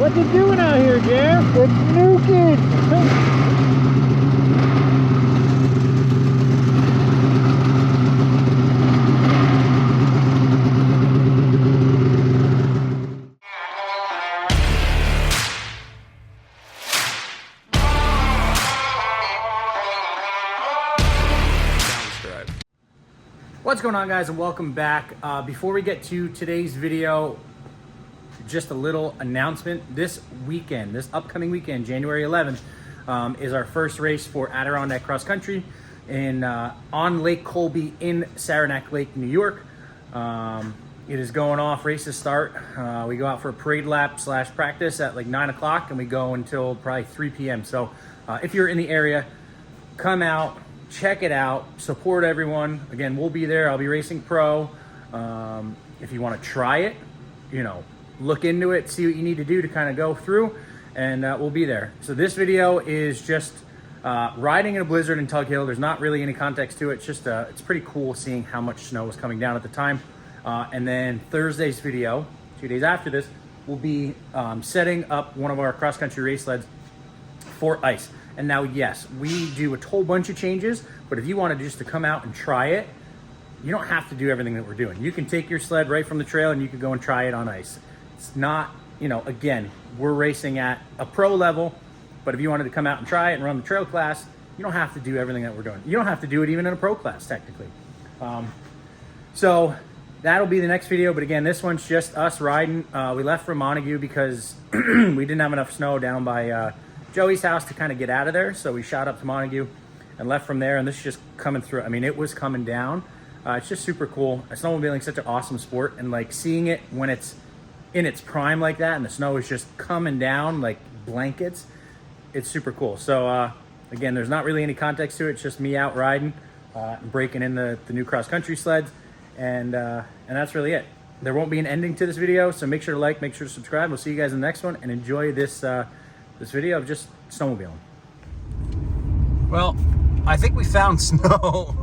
What you doing out here, Jeff? It's nuking. What's going on, guys, and welcome back. Before we get to today's video, just a little announcement. This upcoming weekend, January 11th, is our first race for Adirondack Cross Country on Lake Colby in Saranac Lake, New York. It is going off. Races start. We go out for a parade lap / practice at like 9 o'clock, and we go until probably 3 p.m. So if you're in the area, come out. Check it out, support everyone. Again, we'll be there. I'll be racing pro. If you want to try it, look into it, see what you need to do to kind of go through, and we'll be there. So this video is just riding in a blizzard in Tug Hill. There's not really any context to it. It's just it's pretty cool seeing how much snow was coming down at the time. And then Thursday's video, 2 days after this, will be setting up one of our cross-country race sleds for ice. And now, yes, we do a whole bunch of changes, but if you wanted just to come out and try it, you don't have to do everything that we're doing. You can take your sled right from the trail and you can go and try it on ice. It's not, again, we're racing at a pro level, but if you wanted to come out and try it and run the trail class, you don't have to do everything that we're doing. You don't have to do it even in a pro class, technically. So that'll be the next video, but again, this one's just us riding. We left from Montague because we didn't have enough snow down by Joey's house to kind of get out of there, so we shot up to Montague and left from there, and this is just coming through. I mean, it was coming down. It's just super cool. Snowmobiling is such an awesome sport, and like seeing it when it's in its prime like that and the snow is just coming down like blankets, it's super cool. So again, there's not really any context to it. It's just me out riding and breaking in the new cross-country sleds, and that's really it. There won't be an ending to this video, so make sure to like, make sure to subscribe. We'll see you guys in the next one, and enjoy this video of just snowmobiling. Well, I think we found snow.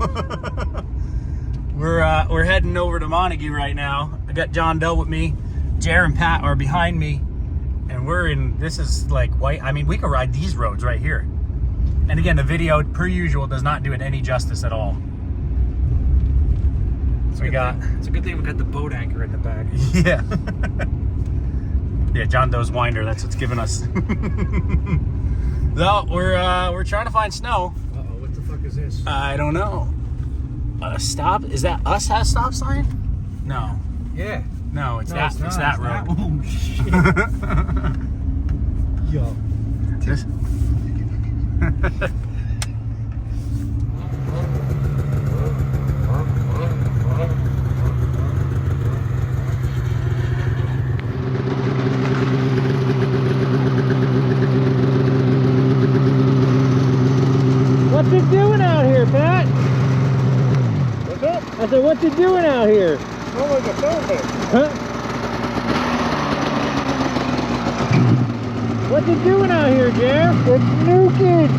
We're heading over to Montague right now. I got John Dell with me. Jer and Pat are behind me, and this is like white. I mean, we could ride these roads right here. And again, the video, per usual, does not do it any justice at all. So it's a good thing we got the boat anchor in the back. Yeah. Yeah, John Doe's winder, that's what's giving us. No, we're trying to find snow. Uh-oh, what the fuck is this? I don't know. Stop? Is that us has stop sign? No. Yeah. No, it's that road. Oh shit. Yo. This. What you doing out here, Pat? What's up? I said, what you doing out here? Oh, like a filmmaker. Huh? What you doing out here, Jeff? It's nuking.